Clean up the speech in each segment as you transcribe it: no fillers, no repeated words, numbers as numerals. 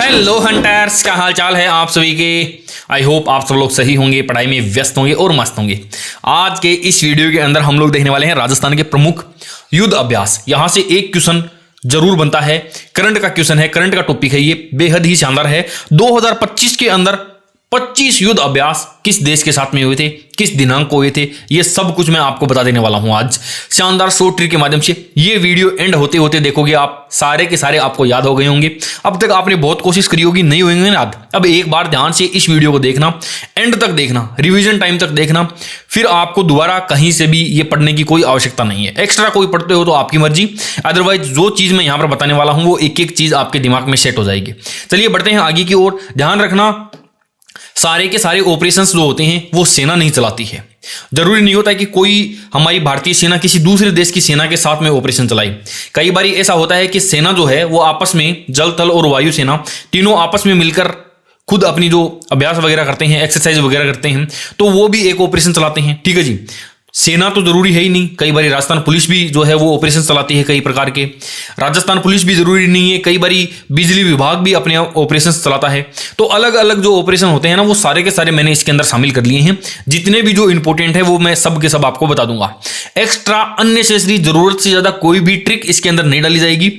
Hello hunters, क्या हाल चाल है आप सभी के। आई होप आप सब लोग सही होंगे, पढ़ाई में व्यस्त होंगे और मस्त होंगे। आज के इस वीडियो के अंदर हम लोग देखने वाले हैं राजस्थान के प्रमुख युद्ध अभ्यास। यहां से एक क्वेश्चन जरूर बनता है, करंट का क्वेश्चन है, करंट का टॉपिक है, ये बेहद ही शानदार है। 2025 के अंदर 25 युद्ध अभ्यास किस देश के साथ में हुए थे, किस दिनांक को हुए थे, ये सब कुछ मैं आपको बता देने वाला हूं आज शानदार शॉर्ट ट्रिक के माध्यम से। ये वीडियो एंड होते होते देखोगे आप, सारे के सारे आपको याद हो गए होंगे। अब तक आपने बहुत कोशिश करी होगी, नहीं होंगे याद। अब एक बार ध्यान से इस वीडियो को देखना, एंड तक देखना, रिवीजन टाइम तक देखना, फिर आपको दोबारा कहीं से भी ये पढ़ने की कोई आवश्यकता नहीं है। एक्स्ट्रा कोई पढ़ते हो तो आपकी मर्जी, अदरवाइज जो चीज मैं यहां पर बताने वाला हूं वो एक एक चीज आपके दिमाग में सेट हो जाएगी। चलिए बढ़ते हैं आगे की ओर। ध्यान रखना, सारे के सारे ऑपरेशंस जो होते हैं वो सेना नहीं चलाती है। जरूरी नहीं होता है कि कोई हमारी भारतीय सेना किसी दूसरे देश की सेना के साथ में ऑपरेशन चलाई। कई बार ऐसा होता है कि सेना जो है वो आपस में, जल थल और वायु सेना तीनों आपस में मिलकर खुद अपनी जो अभ्यास वगैरह करते हैं, एक्सरसाइज वगैरह करते हैं, तो वो भी एक ऑपरेशन चलाते हैं। ठीक है जी, सेना तो जरूरी है ही नहीं। कई बार राजस्थान पुलिस भी जो है वो ऑपरेशन चलाती है कई प्रकार के। राजस्थान पुलिस भी जरूरी नहीं है, कई बार बिजली विभाग भी अपने ऑपरेशन चलाता है। तो अलग अलग जो ऑपरेशन होते हैं ना, वो सारे के सारे मैंने इसके अंदर शामिल कर लिए हैं। जितने भी जो इंपॉर्टेंट है वो मैं सब के सब आपको बता दूंगा। एक्स्ट्रा अननेसेसरी, जरूरत से ज्यादा कोई भी ट्रिक इसके अंदर नहीं डाली जाएगी,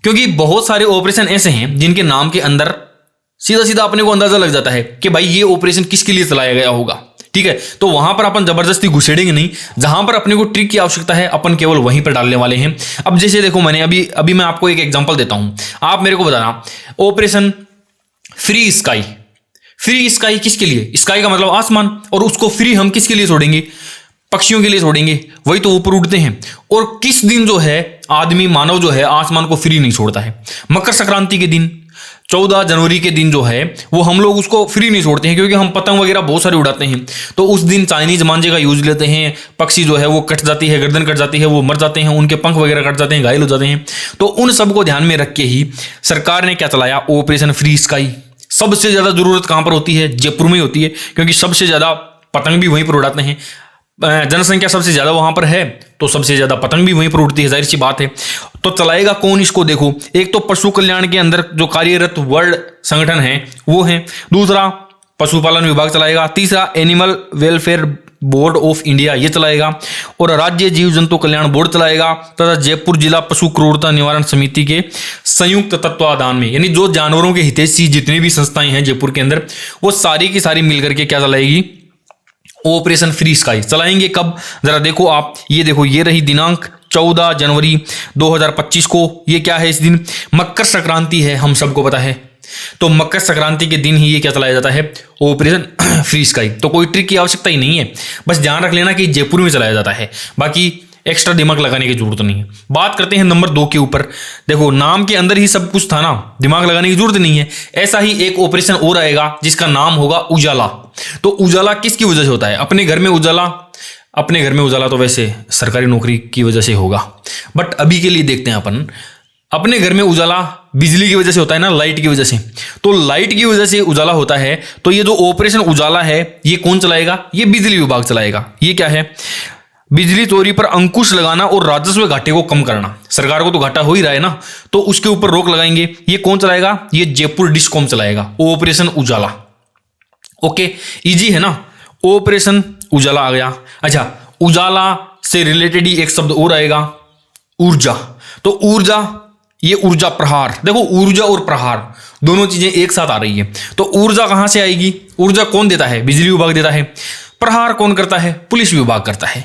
क्योंकि बहुत सारे ऑपरेशन ऐसे हैं जिनके नाम के अंदर सीधा सीधा अपने को अंदाजा लग जाता है कि भाई ये ऑपरेशन किसके लिए चलाया गया होगा। ठीक है, तो वहां पर अपन जबरदस्ती घुसेड़ेंगे नहीं। जहां पर अपने को ट्रिक की आवश्यकता है अपन केवल वहीं पर डालने वाले हैं। अब जैसे देखो, मैंने अभी मैं आपको एक एग्जांपल देता हूं, आप मेरे को बताना। Operation free sky. Free sky किसके लिए? स्काई का मतलब आसमान, और उसको फ्री हम किसके लिए छोड़ेंगे? पक्षियों के लिए छोड़ेंगे, वही तो ऊपर उड़ते हैं। और किस दिन जो है आदमी, मानव जो है आसमान को फ्री नहीं छोड़ता है? मकर संक्रांति के दिन, 14 जनवरी के दिन जो है वो हम लोग उसको फ्री नहीं छोड़ते हैं, क्योंकि हम पतंग वगैरह बहुत सारे उड़ाते हैं। तो उस दिन चाइनीज मांझे का यूज लेते हैं। पक्षी जो है वो कट जाती है, गर्दन कट जाती है, वो मर जाते हैं, उनके पंख वगैरह कट जाते हैं, घायल हो जाते हैं। तो उन सबको ध्यान में रख के ही सरकार ने क्या चलाया? Operation free sky. सबसे ज्यादा जरूरत कहां पर होती है? जयपुर में होती है, क्योंकि सबसे ज्यादा पतंग भी वहीं पर उड़ाते हैं। जनसंख्या सबसे ज्यादा वहां पर है, तो सबसे ज्यादा पतंग भी वहीं पर उड़ती है, जाहिर सी बात है। तो चलाएगा कौन इसको? देखो, एक तो पशु कल्याण के अंदर जो कार्यरत वर्ल्ड संगठन है वो है, दूसरा पशुपालन विभाग चलाएगा, तीसरा animal welfare board of India ये चलाएगा, और राज्य जीव जंतु कल्याण बोर्ड चलाएगा, तथा जयपुर जिला पशु क्रूरता निवारण समिति के संयुक्त तत्वाधान में, यानी जो जानवरों के हितैषी जितनी भी संस्थाएं हैं जयपुर के अंदर, वो सारी की सारी मिलकर के क्या चलाएगी? ऑपरेशन फ्री स्काई चलाएंगे। कब? जरा देखो आप, ये देखो, ये रही दिनांक 14 जनवरी 2025 को। ये क्या है? इस दिन मकर संक्रांति है, हम सबको पता है। तो मकर संक्रांति के दिन ही ये क्या चलाया जाता है? Operation free sky. तो कोई ट्रिक की आवश्यकता ही नहीं है, बस ध्यान रख लेना कि जयपुर में चलाया जाता है, बाकी एक्स्ट्रा दिमाग लगाने की जरूरत नहीं है। बात करते हैं नंबर 2 के ऊपर। देखो, नाम के अंदर ही सब कुछ था ना, दिमाग लगाने की जरूरत नहीं है। ऐसा ही एक ऑपरेशन और आएगा जिसका नाम होगा उजाला। तो उजाला किसकी वजह से होता है? अपने घर में उजाला। अपने घर में उजाला तो वैसे सरकारी नौकरी की वजह से होगा, बट अभी के लिए देखते हैं अपन। अपने घर में उजाला बिजली की वजह से होता है ना, लाइट की वजह से। तो लाइट की वजह से उजाला होता है, तो ये जो ऑपरेशन उजाला है ये कौन चलाएगा? ये बिजली विभाग चलाएगा। ये क्या है? बिजली चोरी पर अंकुश लगाना और राजस्व घाटे को कम करना। सरकार को तो घाटा हो ही रहा है ना, तो उसके ऊपर रोक लगाएंगे। ये कौन चलाएगा? ये जयपुर डिस्कॉम चलाएगा, ऑपरेशन उजाला। ओके, इजी है ना? ऑपरेशन उजाला आ गया। अच्छा, उजाला से रिलेटेड ही एक शब्द और आएगा, ऊर्जा। तो ऊर्जा, ये ऊर्जा प्रहार। देखो, ऊर्जा और प्रहार दोनों चीजें एक साथ आ रही है। तो ऊर्जा कहां से आएगी? ऊर्जा कौन देता है? बिजली विभाग देता है। प्रहार कौन करता है? पुलिस विभाग करता है।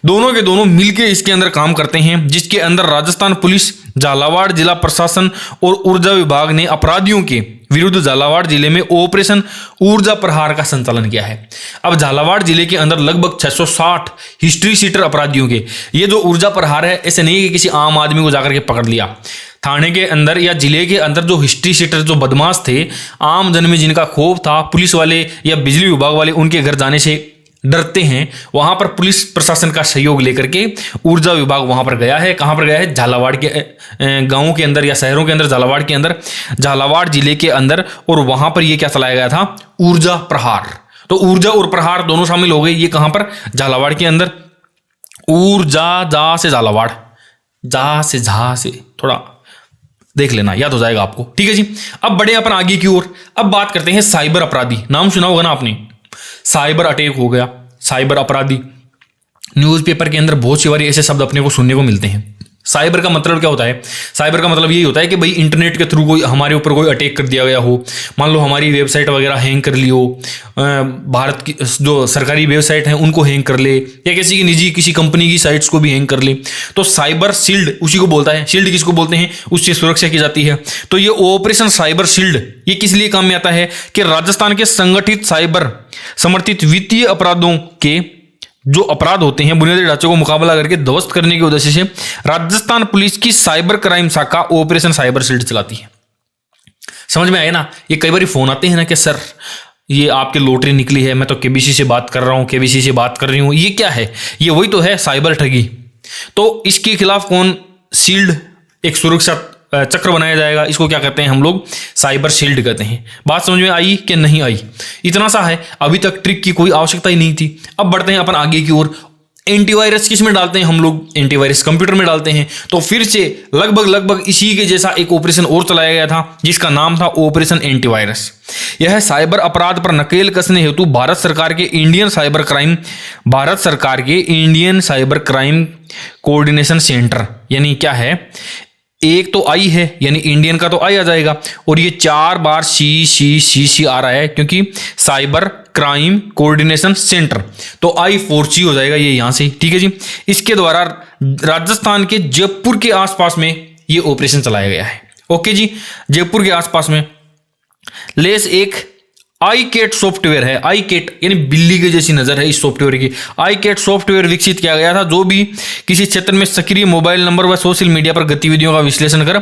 दोनों के दोनों मिलकर इसके अंदर काम करते हैं, जिसके अंदर राजस्थान पुलिस, झालावाड़ जिला प्रशासन और ऊर्जा विभाग ने अपराधियों के विरुद्ध झालावाड़ जिले में ऑपरेशन ऊर्जा प्रहार का संचालन किया है। अब झालावाड़ जिले के अंदर लगभग 660 हिस्ट्री सीटर अपराधियों के, ये जो ऊर्जा प्रहार है, ऐसे नहीं कि किसी आम आदमी को जाकर के पकड़ लिया। थाने के अंदर या जिले के अंदर जो हिस्ट्री सीटर, जो बदमाश थे, आम जन में जिनका खौफ था, पुलिस वाले या बिजली विभाग वाले उनके घर जाने से डरते हैं, वहां पर पुलिस प्रशासन का सहयोग लेकर के ऊर्जा विभाग वहां पर गया है। कहां पर गया है? झालावाड़ के गांवों के अंदर या शहरों के अंदर, झालावाड़ के अंदर, झालावाड़ जिले के अंदर, और वहां पर ये क्या चलाया गया था? ऊर्जा प्रहार। तो ऊर्जा और प्रहार दोनों शामिल हो गए। ये कहां पर? झालावाड़ के अंदर। ऊर्जा, जा से झालावाड़, जा से झा से थोड़ा देख लेना, याद हो जाएगा आपको। ठीक है जी, अब बढ़े अपन आगे की ओर। अब बात करते हैं साइबर अपराधी। नाम सुना होगा ना आपने, साइबर अटैक हो गया, साइबर अपराधी। न्यूज़पेपर के अंदर बहुत सी बार ऐसे शब्द अपने को सुनने को मिलते हैं। साइबर का मतलब क्या होता है? साइबर का मतलब यही होता है कि भाई इंटरनेट के थ्रू कोई हमारे ऊपर कोई अटैक कर दिया गया हो। मान लो हमारी वेबसाइट वगैरह हैंग कर ली हो, भारत की जो सरकारी वेबसाइट है उनको हैंग कर ले, या किसी की निजी किसी कंपनी की साइट्स को भी हैंग कर ले, तो साइबर शील्ड उसी को बोलता है। शील्ड किसको बोलते हैं? उससे सुरक्षा की जाती है। तो ये ऑपरेशन साइबर शील्ड ये किस लिए काम में आता है कि राजस्थान के संगठित साइबर समर्थित वित्तीय अपराधों के जो अपराध होते हैं बुनियादी ढांचे को मुकाबला करके ध्वस्त करने के उद्देश्य से राजस्थान पुलिस की साइबर क्राइम शाखा ऑपरेशन साइबर शील्ड चलाती है। समझ में आया ना? ये कई बार फोन आते हैं ना कि सर ये आपकी लॉटरी निकली है, मैं तो केबीसी से बात कर रहा हूं, केबीसी से बात कर रही हूं, ये क्या है? ये वही तो है, साइबर ठगी। तो इसके खिलाफ कौन शील्ड, एक सुरक्षा चक्र बनाया जाएगा। इसको क्या कहते हैं हम लोग? साइबर शील्ड कहते हैं। बात समझ में आई कि नहीं आई? इतना सा है, अभी तक ट्रिक की कोई आवश्यकता ही नहीं थी। अब बढ़ते हैं अपन आगे की ओर। एंटीवायरस किस में डालते हैं हम लोग? एंटीवायरस कंप्यूटर में डालते हैं। तो फिर से लगभग इसी के जैसा एक ऑपरेशन और चलाया गया था जिसका नाम था ऑपरेशन एंटीवायरस। यह साइबर अपराध पर नकेल कसने हेतु भारत सरकार के Indian cyber crime coordination centre, यानी क्या है, एक तो आई है यानी इंडियन का तो आई आ जाएगा, और ये 4 बार सी आ रहा है क्योंकि साइबर क्राइम कोऑर्डिनेशन सेंटर, तो I4C हो जाएगा ये यहां से। ठीक है जी, इसके द्वारा राजस्थान के जयपुर के आसपास में ये ऑपरेशन चलाया गया है। ओके जी, जयपुर के आसपास में लेस एक iCat सॉफ्टवेयर है। iCat यानी बिल्ली की जैसी नजर है इस सॉफ्टवेयर की। iCat सॉफ्टवेयर विकसित किया गया था जो भी किसी क्षेत्र में सक्रिय मोबाइल नंबर व सोशल मीडिया पर गतिविधियों का विश्लेषण कर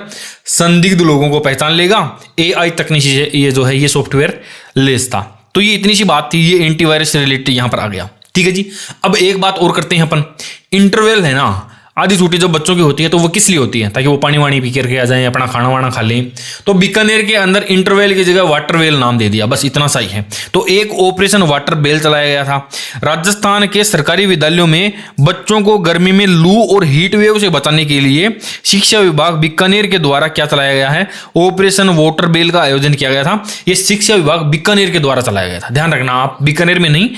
संदिग्ध लोगों को पहचान लेगा। AI तकनीक से ये जो है ये सॉफ्टवेयर लेस था। तो ये इतनी सी बात थी, ये एंटीवायरस से रिलेटेड यहां पर आ गया। ठीक है जी, अब एक बात और करते हैं अपन। इंटरवल है ना, आधी छुट्टी जो बच्चों की होती है तो वो किस लिए होती है? ताकि वो पानी वानी पी करके आ जाएं, अपना खाना वाना खा लें। तो बीकानेर के अंदर इंटरवेल की जगह वाटर वेल नाम दे दिया, बस इतना सा ही है। तो एक ऑपरेशन वाटर बेल चलाया गया था। राजस्थान के सरकारी विद्यालयों में बच्चों को गर्मी में लू और हीट वेव से बचाने के लिए शिक्षा विभाग बीकानेर के द्वारा क्या चलाया गया है? ऑपरेशन वाटर बेल का आयोजन किया गया था। ये शिक्षा विभाग बीकानेर के द्वारा चलाया गया था। ध्यान रखना, आप बीकानेर में नहीं,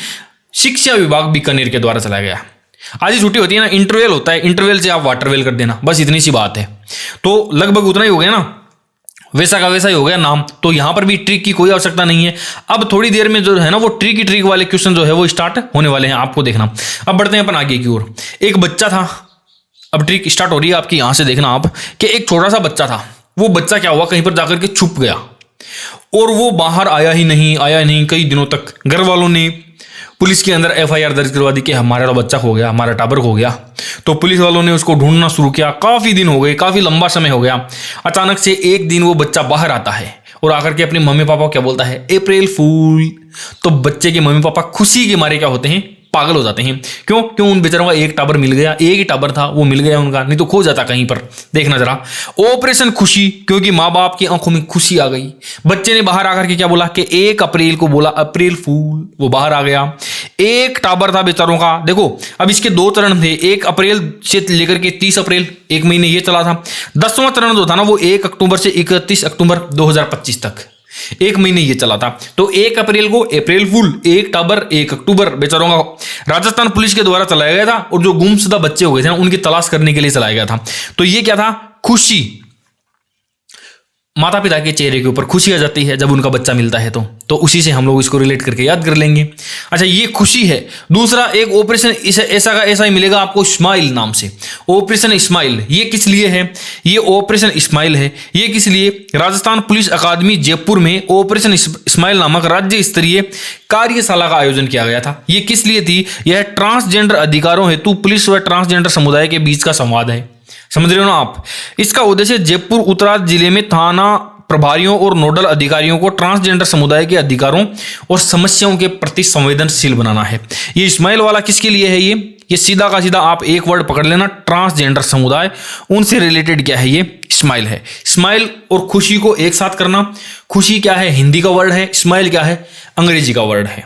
शिक्षा विभाग बीकानेर के द्वारा चलाया गया। आधी छुट्टी होती है ना, इंटरवेल होता है, इंटरवेल से आप वाटरवेल कर देना, बस इतनी सी बात है। तो लगभग उतना ही हो गया ना, वैसा का वैसा ही हो गया नाम। तो यहां पर भी ट्रिक की कोई आवश्यकता नहीं है। अब थोड़ी देर में जो है ना वो ट्रिक वाले क्वेश्चन जो है वो स्टार्ट होने वाले हैं, आपको देखना। अब बढ़ते हैं अपन आगे की ओर। एक बच्चा था, अब ट्रिक स्टार्ट हो रही है आपकी, यहां से देखना आप कि एक छोटा सा बच्चा था। वो बच्चा क्या हुआ, कहीं पर जाकर के छुप गया और वो बाहर आया ही नहीं कई दिनों तक। घर वालों ने पुलिस के अंदर FIR दर्ज करवा दी कि हमारा तो बच्चा खो गया, हमारा टाबर खो गया। तो पुलिस वालों ने उसको ढूंढना शुरू किया। काफी दिन हो गए, काफी लंबा समय हो गया। अचानक से एक दिन वो बच्चा बाहर आता है और आकर के अपने मम्मी पापा को क्या बोलता है? अप्रैल फूल। तो बच्चे के मम्मी पापा खुशी के मारे क्या होते हैं? पागल हो जाते हैं। क्यों? उन बेचारों का एक टाबर मिल गया, एक ही टाबर था वो मिल गया उनका, नहीं तो खो जाता कहीं पर। देखना जरा, ऑपरेशन खुशी, क्योंकि माँ बाप की आंखों में खुशी आ गई। बच्चे ने बाहर आकर के क्या बोला कि 1 अप्रैल को बोला अप्रैल फूल, वो बाहर आ गया। एक टाबर था बेचारों का। देखो अब इसके 2 चरण थे, 1 अप्रैल से लेकर के 30 अप्रैल, 1 महीने ये चला था। 10वां चरण जो था ना वो 1 अक्टूबर से 31 अक्टूबर 2025 तक, 1 महीने ये चला था। तो 1 अप्रैल को अप्रैल फूल, 1 टाबर, 1 अक्टूबर बेचारों का राजस्थान पुलिस के द्वारा चलाया गया था। और जो गुमशुदा बच्चे हो गए थे ना उनकी तलाश करने के लिए चलाया गया था। तो ये क्या था? खुशी। माता पिता के चेहरे के ऊपर खुशी आ जाती है जब उनका बच्चा मिलता है तो उसी से हम लोग इसको रिलेट करके याद कर लेंगे। अच्छा, ये खुशी है। दूसरा एक ऑपरेशन ऐसा का ऐसा ही मिलेगा आपको, स्माइल नाम से। ऑपरेशन स्माइल, ये किस लिए है? ये ऑपरेशन स्माइल है, ये किस लिए? राजस्थान पुलिस अकादमी जयपुर में ऑपरेशन स्माइल नामक राज्य स्तरीय कार्यशाला का आयोजन किया गया था। ये किस लिए थी? यह ट्रांसजेंडर अधिकारों हेतु पुलिस व ट्रांसजेंडर समुदाय के बीच का संवाद है। समझ रहे हो ना आप? इसका उद्देश्य जयपुर उत्तराखंड जिले में थाना प्रभारियों और नोडल अधिकारियों को ट्रांसजेंडर समुदाय के अधिकारों और समस्याओं के प्रति संवेदनशील बनाना है। ये स्माइल वाला किसके लिए है? ये सीधा का सीधा आप एक वर्ड पकड़ लेना, ट्रांसजेंडर समुदाय, उनसे रिलेटेड क्या है? ये स्माइल है। स्माइल और खुशी को एक साथ करना। खुशी क्या है? हिंदी का वर्ड है। स्माइल क्या है? अंग्रेजी का वर्ड है।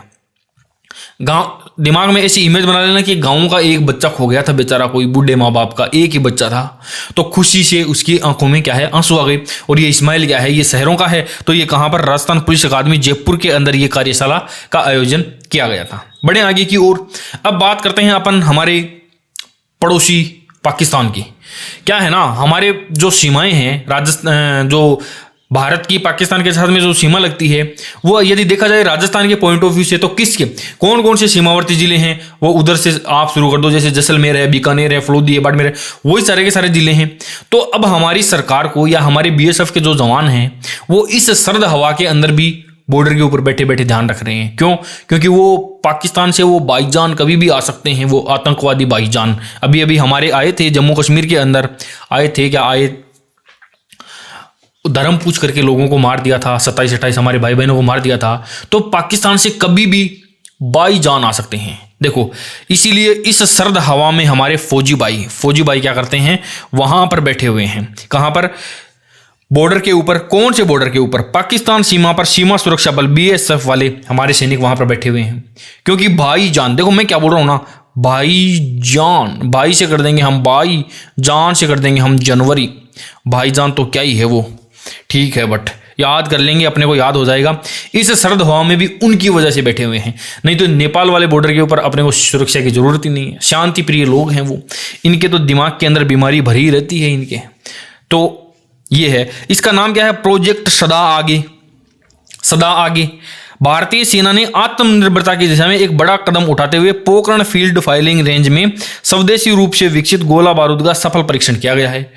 गांव दिमाग में ऐसी इमेज बना लेना कि गांव का एक बच्चा खो गया था बेचारा, कोई बूढ़े माँ बाप का एक ही बच्चा था, तो खुशी से उसकी आंखों में क्या है आंसू आ गए। और ये इस्माइल क्या है, ये शहरों का है, तो ये कहाँ पर, राजस्थान पुलिस अकादमी जयपुर के अंदर ये कार्यशाला का आयोजन किया गया था। बड़े आगे की ओर अब बात करते हैं अपन हमारे पड़ोसी पाकिस्तान की। क्या है ना, हमारे जो सीमाएं हैं राजस्थान, जो भारत की पाकिस्तान के साथ में जो सीमा लगती है, वो यदि देखा जाए राजस्थान के पॉइंट ऑफ व्यू से, तो किसके कौन कौन से सीमावर्ती जिले हैं वो उधर से आप शुरू कर दो। जैसे जैसलमेर है, बीकानेर है, फलोदी है, बाड़मेर है, वही सारे के सारे जिले हैं। तो अब हमारी सरकार को या हमारे बीएसएफ के जो जवान हैं वो इस सर्द हवा के अंदर भी बॉर्डर के ऊपर बैठे बैठे ध्यान रख रहे हैं। क्यों? क्योंकि वो पाकिस्तान से वो भाईजान कभी भी आ सकते हैं, वो आतंकवादी भाईजान। अभी अभी हमारे आए थे जम्मू कश्मीर के अंदर, आए थे क्या आए, धर्म पूछ करके लोगों को मार दिया था, 27-28 हमारे भाई बहनों को मार दिया था। तो पाकिस्तान से कभी भी भाईजान आ सकते हैं। देखो, इसीलिए इस सर्द हवा में हमारे फौजी भाई क्या करते हैं, वहां पर बैठे हुए हैं। कहां पर? बॉर्डर के ऊपर। कौन से बॉर्डर के ऊपर? पाकिस्तान सीमा पर सीमा सुरक्षा बल बीएसएफ वाले हमारे सैनिक वहां पर बैठे हुए हैं। क्योंकि भाईजान, देखो मैं क्या बोल रहा हूं ना, भाईजान, भाई से कर देंगे हम भाई, जान से कर देंगे हम जनवरी। भाईजान तो क्या ही है वो, ठीक है, बट याद कर लेंगे, अपने को याद हो जाएगा। इस सर्द हवा में भी उनकी वजह से बैठे हुए हैं, नहीं तो नेपाल वाले बॉर्डर के ऊपर अपने को सुरक्षा की जरूरत ही नहीं है। शांति प्रिय लोग हैं वो, इनके तो दिमाग के अंदर बीमारी भरी रहती है इनके। तो ये है, इसका नाम क्या है, प्रोजेक्ट सदा आगे। सदा आगे भारतीय सेना ने आत्मनिर्भरता की दिशा में एक बड़ा कदम उठाते हुए पोखरण फील्ड फायरिंग रेंज में स्वदेशी रूप से विकसित गोला बारूद का सफल परीक्षण किया गया है।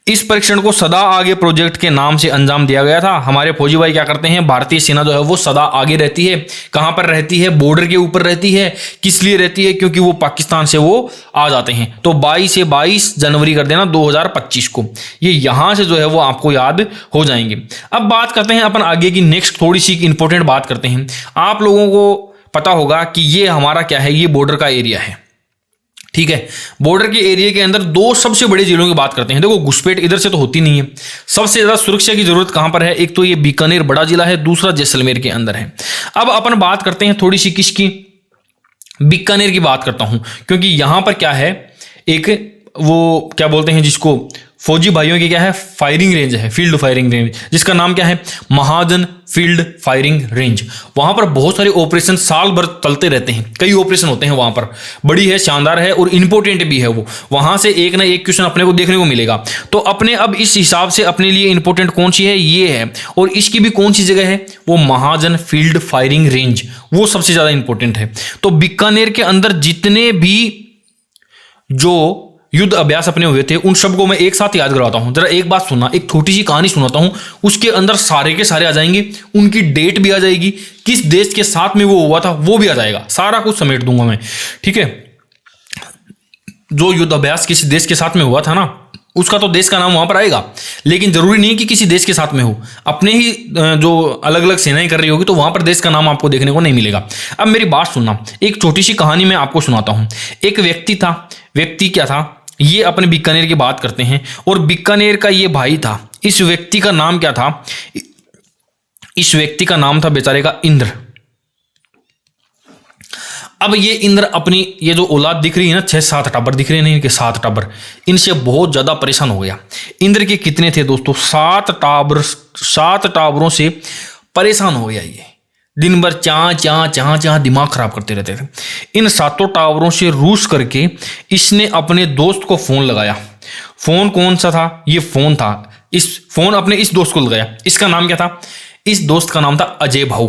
इस परीक्षण को सदा आगे प्रोजेक्ट के नाम से अंजाम दिया गया था। हमारे फौजी भाई क्या करते हैं, भारतीय सेना जो है वो सदा आगे रहती है। कहां पर रहती है? बॉर्डर के ऊपर रहती है। किस लिए रहती है? क्योंकि वो पाकिस्तान से वो आ जाते हैं। तो 22 से 22 जनवरी कर देना 2025 को, ये यहां से जो है वो आपको याद हो जाएंगे। अब बात करते हैं अपन आगे की, नेक्स्ट थोड़ी सी इंपॉर्टेंट बात करते हैं। आप लोगों को पता होगा कि ये हमारा क्या है, ये बॉर्डर का एरिया है, ठीक है। बॉर्डर के एरिया के अंदर दो सबसे बड़े जिलों की बात करते हैं। देखो, घुसपैठ इधर से तो होती नहीं है। सबसे ज्यादा सुरक्षा की जरूरत कहां पर है? एक तो ये बीकानेर बड़ा जिला है, दूसरा जैसलमेर के अंदर है। अब अपन बात करते हैं थोड़ी सी किसकी, बीकानेर की बात करता हूं, क्योंकि यहां पर क्या है, एक वो क्या बोलते हैं जिसको, फौजी भाइयों की क्या है, फायरिंग रेंज है, फील्ड फायरिंग रेंज, जिसका नाम क्या है, महाजन फील्ड फायरिंग रेंज। वहां पर बहुत सारे ऑपरेशन साल भर चलते रहते हैं, कई ऑपरेशन होते हैं वहां पर, बड़ी है, शानदार है और इंपॉर्टेंट भी है वो। वहां से एक ना एक क्वेश्चन अपने को देखने को मिलेगा। तो अपने अब इस हिसाब से अपने लिए इंपॉर्टेंट कौन सी है, ये है। और इसकी भी कौन सी जगह है, वो महाजन फील्ड फायरिंग रेंज, वो सबसे ज्यादा इंपॉर्टेंट है। तो बीकानेर के अंदर जितने भी जो युद्ध अभ्यास अपने हुए थे उन सबको मैं एक साथ याद करवाता हूं। जरा एक बात सुनना, एक छोटी सी कहानी सुनाता हूं, उसके अंदर सारे के सारे आ जाएंगे, उनकी डेट भी आ जाएगी, किस देश के साथ में वो हुआ था वो भी आ जाएगा, सारा कुछ समेट दूंगा मैं, ठीक है। जो युद्ध अभ्यास किसी देश के साथ में हुआ था ना, उसका तो देश का नाम वहां पर आएगा, लेकिन जरूरी नहीं कि किसी देश के साथ में हो, अपने ही जो अलग अलग सेनाएं कर रही होगी तो वहां पर देश का नाम आपको देखने को नहीं मिलेगा। अब मेरी बात सुनना, एक छोटी सी कहानी मैं आपको सुनाता हूं। एक व्यक्ति था, व्यक्ति क्या था, ये अपने बीकानेर की बात करते हैं, और बीकानेर का ये भाई था। इस व्यक्ति का नाम क्या था, इस व्यक्ति का नाम था बेचारे का इंद्र। अब ये इंद्र अपनी ये जो औलाद दिख रही है ना, 6-7 टाबर दिख रहे हैं, इनके 7 टाबर, इनसे बहुत ज्यादा परेशान हो गया। इंद्र के कितने थे दोस्तों, 7 टाबर, 7 टाबरों से परेशान हो गया। ये दिन भर चाँ चाँ चाँ चाँ दिमाग खराब करते रहते थे। इन 7 टावरों से रूस करके इसने अपने दोस्त को फोन लगाया। फोन कौन सा था, ये फोन था, इस फोन अपने इस दोस्त को लगाया। इसका नाम क्या था, इस दोस्त का नाम था अजय भाऊ।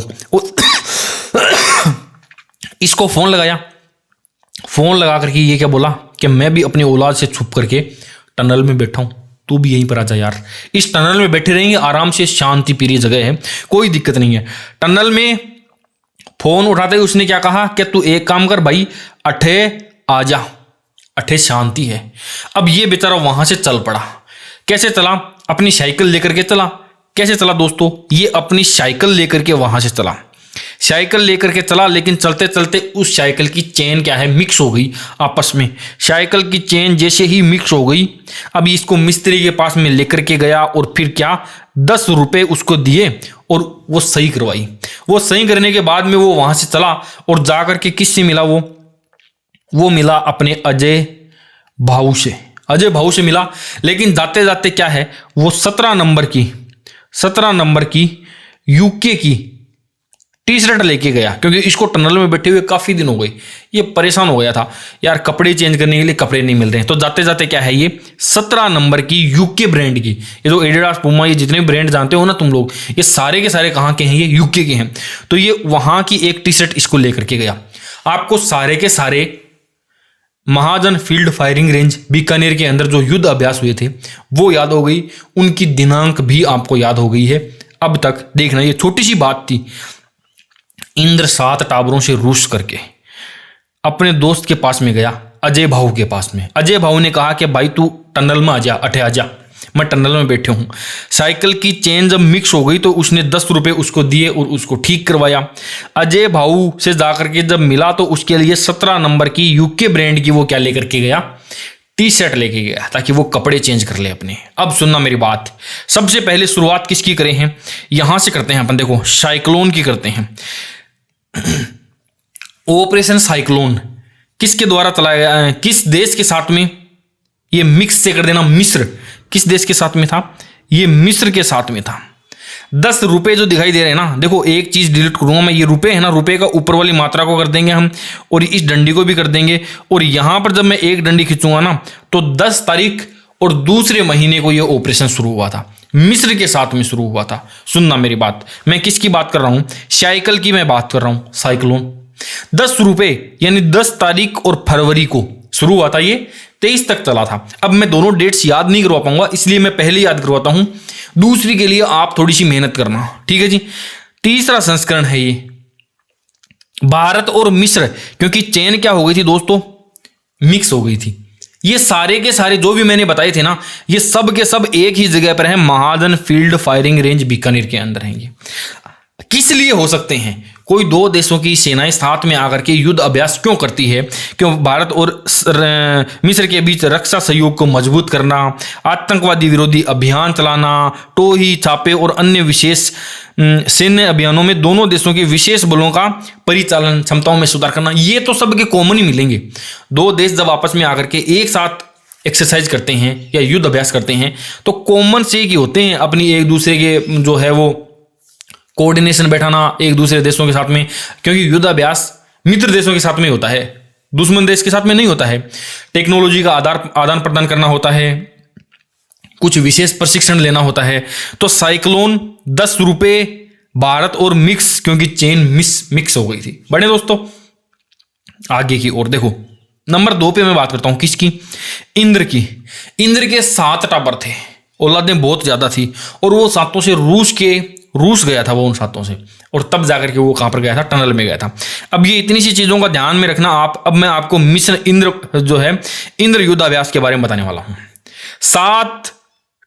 इसको फोन लगाया, फोन लगा करके ये क्या बोला कि मैं भी अपनी औलाद से छुप करके टनल में बैठा हूं, तू भी यहीं पर आ जा यार। इस टनल में बैठे रहेंगे आराम से, शांति प्रिय जगह है, कोई दिक्कत नहीं है। टनल में फोन उठाते ही उसने क्या कहा कि तू एक काम कर भाई, अठे आ जा, अठे शांति है। अब ये बेचारा वहां से चल पड़ा। कैसे चला, अपनी साइकिल लेकर के चला। कैसे चला दोस्तों, ये अपनी साइकिल लेकर के वहां से चला, साइकिल लेकर के चला, लेकिन चलते चलते उस साइकिल की चेन क्या है, मिक्स हो गई आपस में। साइकिल की चेन जैसे ही मिक्स हो गई, अब इसको मिस्त्री के पास में लेकर के गया और फिर क्या 10 रुपए उसको दिए और वो सही करवाई। वो सही करने के बाद में वो वहां से चला और जाकर के किससे मिला, वो मिला अपने अजय भाऊ से, अजय भाऊ से मिला। लेकिन जाते जाते क्या है, वो 17 नंबर की यूके की टी शर्ट लेके गया, क्योंकि इसको टनल में बैठे हुए काफी दिन हो गए, ये परेशान हो गया था यार, कपड़े चेंज करने के लिए कपड़े नहीं मिल रहे हैं। तो जाते जाते क्या है, ये 17 नंबर की यूके ब्रांड की, ये जो एडिडास, पूमा, ये जितने ब्रांड जानते हो ना तुम लोग, ये सारे के सारे कहाँ के हैं, ये यूके के हैं। तो ये वहां की एक टी शर्ट इसको लेकर के गया। आपको सारे के सारे महाजन फील्ड फायरिंग रेंज बीकानेर के अंदर जो युद्ध अभ्यास हुए थे वो याद हो गई, उनकी दिनांक भी आपको याद हो गई है। अब तक देखना, ये छोटी सी बात थी। इंद्र 7 टावरों से रूस करके अपने दोस्त के पास में गया, अजय भाऊ के पास में। अजय भाऊ ने कहा कि भाई तू टनल में आ जा, अठे आ जा, मैं टनल में बैठे हूं। साइकिल की चेन जब मिक्स हो गई तो उसने 10 रुपए उसको दिए और उसको ठीक करवाया। अजय भाऊ से जाकर के जब मिला तो उसके लिए 17 नंबर की यूके ब्रांड की वो क्या लेकर के गया, टी शर्ट लेके गया, ताकि वो कपड़े चेंज कर ले अपने। अब सुनना मेरी बात, सबसे पहले शुरुआत किसकी करें हैं, यहां से करते हैं अपन। देखो साइक्लोन की करते हैं। ऑपरेशन साइक्लोन किसके द्वारा चलाया गया, किस देश के साथ में, ये मिक्स से कर देना, मिस्र। किस देश के साथ में था, ये मिस्र के साथ में था। 10 रुपए जो दिखाई दे रहे हैं ना, देखो एक चीज डिलीट करूंगा मैं, ये रुपए है ना, रुपए का ऊपर वाली मात्रा को कर देंगे हम, और इस डंडी को भी कर देंगे। और यहां पर जब मैं एक डंडी खींचूंगा ना, तो 10 तारीख और दूसरे महीने को ये ऑपरेशन शुरू हुआ था, मिस्र के साथ में शुरू हुआ था। सुनना मेरी बात, मैं किसकी बात कर रहा हूं, साइकिल की मैं बात कर रहा हूं, साइक्लोन। 10 रुपए यानी 10 तारीख और फरवरी को शुरू हुआ था, ये 23 तक चला था। अब मैं दोनों डेट्स याद नहीं करवा पाऊंगा, इसलिए मैं पहले याद करवाता हूं, दूसरी के लिए आप थोड़ी सी मेहनत करना, ठीक है जी। तीसरा संस्करण है ये भारत और मिस्र, क्योंकि चेन क्या हो गई थी दोस्तों, मिक्स हो गई थी। ये सारे के सारे जो भी मैंने बताए थे ना, ये सब के सब एक ही जगह पर हैं, महाजन फील्ड फायरिंग रेंज बीकानेर के अंदर हैं। ये किस लिए हो सकते हैं, कोई दो देशों की सेनाएं साथ में आकर के युद्ध अभ्यास क्यों करती है, क्यों भारत और मिस्र के बीच रक्षा सहयोग को मजबूत करना, आतंकवादी विरोधी अभियान चलाना, टोही छापे और अन्य विशेष सैन्य अभियानों में दोनों देशों के विशेष बलों का परिचालन क्षमताओं में सुधार करना, ये तो सबके कॉमन ही मिलेंगे। दो देश जब आपस में आकर के एक साथ एक्सरसाइज करते हैं या युद्ध अभ्यास करते हैं तो कॉमन से ही होते हैं, अपनी एक दूसरे के जो है वो कोऑर्डिनेशन बैठाना एक दूसरे देशों के साथ में, क्योंकि युद्ध अभ्यास मित्र देशों के साथ में होता है, दुश्मन देश के साथ में नहीं होता है। टेक्नोलॉजी का आदान प्रदान करना होता है, कुछ विशेष प्रशिक्षण लेना होता है। तो साइक्लोन 10 रुपए भारत और मिक्स, क्योंकि चेन मिक्स हो गई थी। बड़े दोस्तों आगे की ओर देखो, नंबर 2 पे मैं बात करता हूं किसकी, इंद्र की। इंद्र के 7 टावर थे, औलादें बहुत ज्यादा थी, और वो 7 से रूस गया था वो, उन 7 से, और तब जाकर के वो कहां पर गया था, टनल में गया था। अब ये इतनी सी चीजों का ध्यान में रखना आप। अब मैं आपको मिशन इंद्र जो है, इंद्र युद्धाभ्यास के बारे में बताने वाला हूं। 7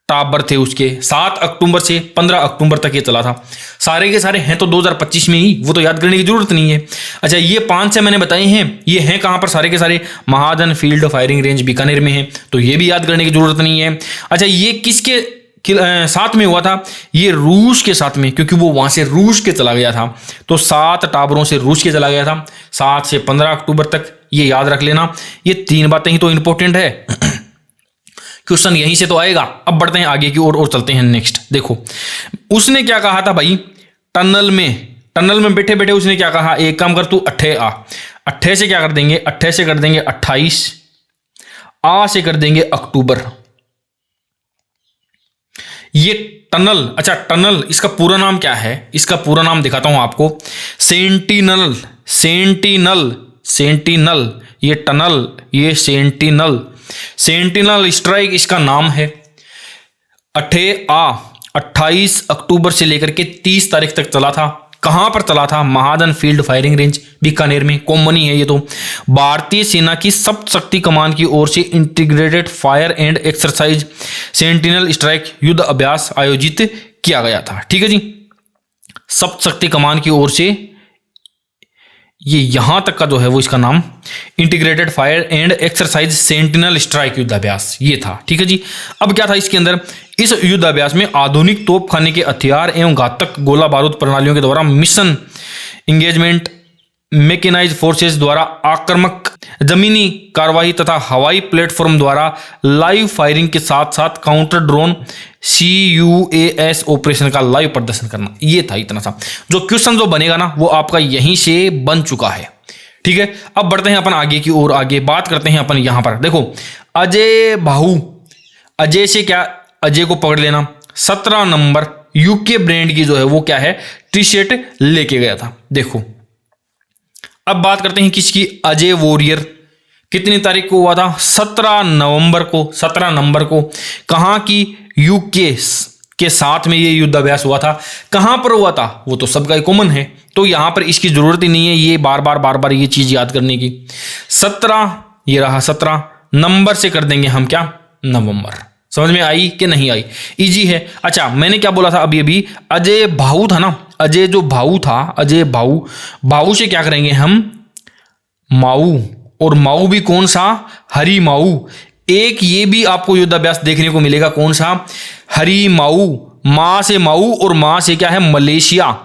टावर थे उसके, 7 अक्टूबर से 15 अक्टूबर तक ये चला था। सारे के सारे हैं तो 2025 में ही, वो तो याद करने की जरूरत नहीं है। अच्छा, ये 5 से मैंने बताए हैं, ये हैं कहां पर, सारे के सारे महाजन फील्ड फायरिंग रेंज बीकानेर में है, तो ये भी याद करने की जरूरत नहीं है। अच्छा, ये किसके साथ में हुआ था, ये रूस के साथ में, क्योंकि वो वहां से रूस के चला गया था, तो 7 टावरों से रूस के चला गया था 7 से 15 अक्टूबर तक, ये याद रख लेना। ये 3 बातें ही तो इंपॉर्टेंट है, क्वेश्चन यहीं से तो आएगा। अब बढ़ते हैं आगे की ओर और चलते हैं नेक्स्ट। देखो उसने क्या कहा था भाई, टनल में बैठे बैठे उसने क्या कहा, एक काम कर तू 8 आ, 8 से क्या कर देंगे, 8 से कर देंगे 28, आ से कर देंगे अक्टूबर। ये टनल, अच्छा टनल इसका पूरा नाम क्या है, इसका पूरा नाम दिखाता हूं आपको, सेंटिनल। ये टनल, ये सेंटिनल स्ट्राइक इसका नाम है। 28 अक्टूबर से लेकर के 30 तारीख तक चला था। कहां पर चला था, महाजन फील्ड फायरिंग रेंज बीकानेर में, कॉमन ही है ये तो। भारतीय सेना की सप्त शक्ति कमान की ओर से integrated fire and exercise sentinel strike युद्ध अभ्यास आयोजित किया गया था। ठीक है जी, सप्त शक्ति कमान की ओर से ये यहां तक का जो है वो इसका नाम integrated fire and exercise sentinel strike युद्धाभ्यास ये था। ठीक है जी। अब क्या था इसके अंदर, इस युद्धाभ्यास में आधुनिक तोपखाने के हथियार एवं घातक गोला बारूद प्रणालियों के द्वारा मिशन इंगेजमेंट, मैकेनाइज्ड फोर्सेस द्वारा आक्रामक जमीनी कार्रवाई तथा हवाई प्लेटफॉर्म द्वारा लाइव फायरिंग के साथ साथ काउंटर ड्रोन CUAS ऑपरेशन का लाइव प्रदर्शन करना, ये था इतना सा। जो क्वेश्चन जो बनेगा ना वो आपका यहीं से बन चुका है। ठीक है, अब बढ़ते हैं अपन आगे की ओर। आगे बात करते हैं अपन यहां पर, देखो अजय भाऊ, अजय से क्या, अजय को पकड़ लेना। 17 नंबर यूके ब्रांड की जो है वो क्या है, टी शर्ट लेके गया था। देखो अब बात करते हैं किसकी, अजय वॉरियर। कितनी तारीख को हुआ था, 17 नवंबर को। 17 नंबर को कहां की, यूके के साथ में ये युद्धाभ्यास हुआ था। कहां पर हुआ था वो तो सबका कॉमन है, तो यहां पर इसकी जरूरत ही नहीं है ये बार बार ये चीज याद करने की। 17 ये रहा, 17 नंबर से कर देंगे हम क्या, नवंबर। समझ में आई कि नहीं आई, इजी है। अच्छा मैंने क्या बोला था अभी अजय भाऊ था ना, अजय जो भाऊ था, अजय भाऊ, भाऊ से क्या करेंगे हम, माऊ, और माऊ भी कौन सा, हरी माऊ। एक ये भी आपको युद्धाभ्यास देखने को मिलेगा, कौन सा, हरी माऊ। माँ से माऊ और माँ से क्या है, मलेशिया।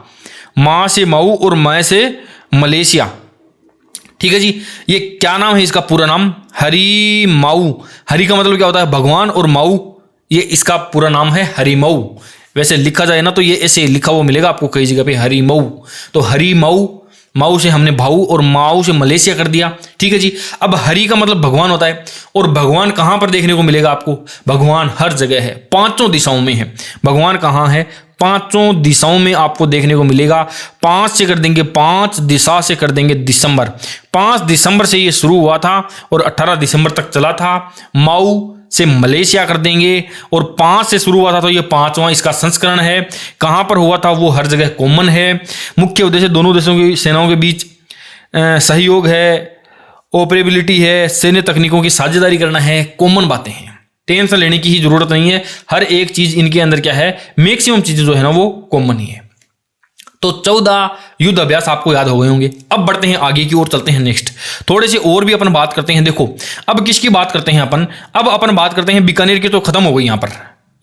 माँ से माऊ और मैं से मलेशिया। ठीक है जी, ये क्या नाम है इसका पूरा नाम, हरी माऊ। हरी का मतलब क्या होता है, भगवान, और माऊ ये इसका पूरा नाम है हरी माऊ। वैसे लिखा जाए ना तो ये ऐसे लिखा हुआ मिलेगा आपको कई जगह पे, हरी माऊ। तो हरी माऊ, माऊ से हमने भाऊ और माऊ से मलेशिया कर दिया। ठीक है जी। अब हरि का मतलब भगवान होता है, और भगवान कहां पर देखने को मिलेगा आपको, भगवान हर जगह है, 5 दिशाओं में है। भगवान कहां है, 5 दिशाओं में आपको देखने को मिलेगा। 5 से कर देंगे, 5 दिशा से कर देंगे दिसंबर। 5 दिसंबर से ये शुरू हुआ था और 18 दिसंबर तक चला था। माऊ से मलेशिया कर देंगे, और 5 से शुरू हुआ था तो ये 5वां इसका संस्करण है। कहां पर हुआ था वो हर जगह कॉमन है। मुख्य उद्देश्य दोनों देशों की सेनाओं के बीच सहयोग है, ऑपरेबिलिटी है, सैन्य तकनीकों की साझेदारी करना है, कॉमन बातें हैं, टेंशन लेने की ही जरूरत नहीं है। हर एक चीज इनके अंदर क्या है, मैक्सिमम चीजें जो है ना वो कॉमन ही है। तो 14 युद्ध अभ्यास आपको याद हो गए होंगे। अब बढ़ते हैं आगे की ओर, चलते हैं नेक्स्ट, थोड़े से और भी अपन बात करते हैं। देखो अब किसकी बात करते हैं अपन, अब अपन बात करते हैं बीकानेर की। तो खत्म हो गई यहाँ पर,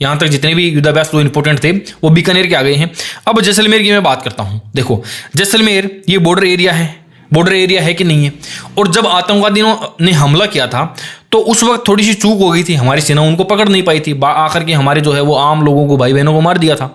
यहाँ तक जितने भी युद्धाभ्यास जो इंपॉर्टेंट थे वो बीकानेर के आ गए हैं। अब जैसलमेर की मैं बात करता हूँ। देखो जैसलमेर ये बॉर्डर एरिया है, बॉर्डर एरिया है कि नहीं है। और जब आतंकवादियों ने हमला किया था तो उस वक्त थोड़ी सी चूक हो गई थी, हमारी सेना उनको पकड़ नहीं पाई थी, आकर के हमारे जो है वो आम लोगों को, भाई बहनों को मार दिया था।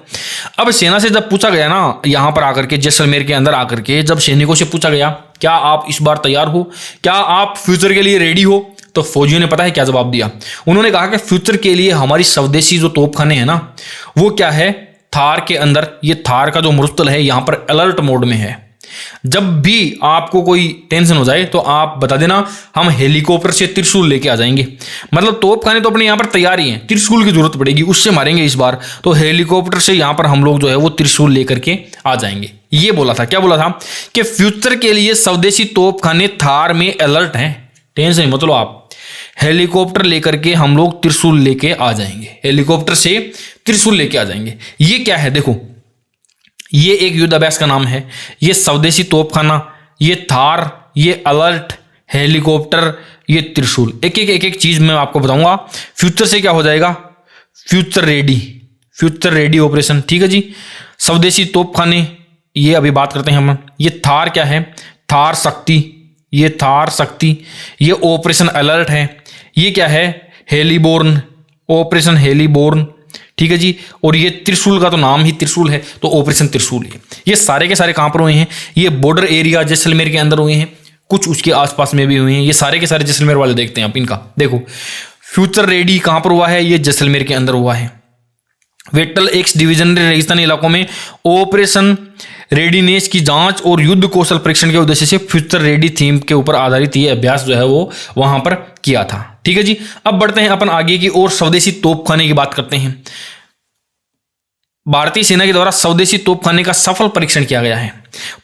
अब सेना से जब पूछा गया ना, यहाँ पर आकर के जैसलमेर के अंदर आकर के जब सैनिकों से पूछा गया क्या आप इस बार तैयार हो, क्या आप फ्यूचर के लिए रेडी हो, तो फौजियों ने पता है क्या जवाब दिया, उन्होंने कहा कि फ्यूचर के लिए हमारी स्वदेशी जो तोपखाने हैं ना वो क्या है, थार के अंदर, ये थार का जो मुस्तल है यहाँ पर अलर्ट मोड में है। जब भी आपको कोई टेंशन हो जाए तो आप बता देना, हम हेलीकॉप्टर से त्रिशूल लेके आ जाएंगे। मतलब तोपखाने तो अपने यहाँ पर तैयार ही हैं, त्रिशूल की जरूरत पड़ेगी, उससे मारेंगे इस बार, तो हेलीकॉप्टर से यहाँ पर हम लोग जो है वो त्रिशूल लेकर के आ जाएंगे। ये बोला था, क्या बोला था कि फ्यूचर के लिए स्वदेशी तोपखाने थार में अलर्ट हैं, टेंशन मतलब आप हेलीकॉप्टर लेकर के हम लोग त्रिशूल लेके आ जाएंगे, हेलीकॉप्टर से त्रिशूल लेके आ जाएंगे। ये क्या है, देखो ये एक युद्धाभ्यास का नाम है, ये स्वदेशी तोपखाना, ये थार, ये अलर्ट, हेलीकॉप्टर, ये त्रिशूल, एक एक चीज मैं आपको बताऊंगा। फ्यूचर से क्या हो जाएगा, future ready, future ready operation. ठीक है जी। स्वदेशी तोपखाने ये अभी बात करते हैं हम। ये थार क्या है, थार शक्ति, ये थार शक्ति, ये ऑपरेशन अलर्ट है। ये क्या है, हेलीबोर्न, ऑपरेशन हेलीबोर्न। ठीक है जी। और ये त्रिशूल का तो नाम ही त्रिशूल है, तो ऑपरेशन त्रिशूल है। ये सारे के सारे कहां पर हुए हैं, ये बॉर्डर एरिया जैसलमेर के अंदर हुए हैं, कुछ उसके आसपास में भी हुए हैं। ये सारे के सारे जैसलमेर वाले देखते हैं आप इनका। देखो फ्यूचर रेडी कहां पर हुआ है, ये जैसलमेर के अंदर हुआ है। वेटल एक्स डिवीजन ने रेगिस्तानी इलाकों में ऑपरेशन रेडीनेस की जांच और युद्ध कौशल परीक्षण के उद्देश्य से फ्यूचर रेडी थीम के ऊपर आधारित ये अभ्यास जो है वो वहां पर किया था। ठीक है जी। अब बढ़ते हैं अपन आगे की ओर, स्वदेशी तोपखाने की बात करते हैं। भारतीय सेना के द्वारा स्वदेशी तोपखाने का सफल परीक्षण किया गया है।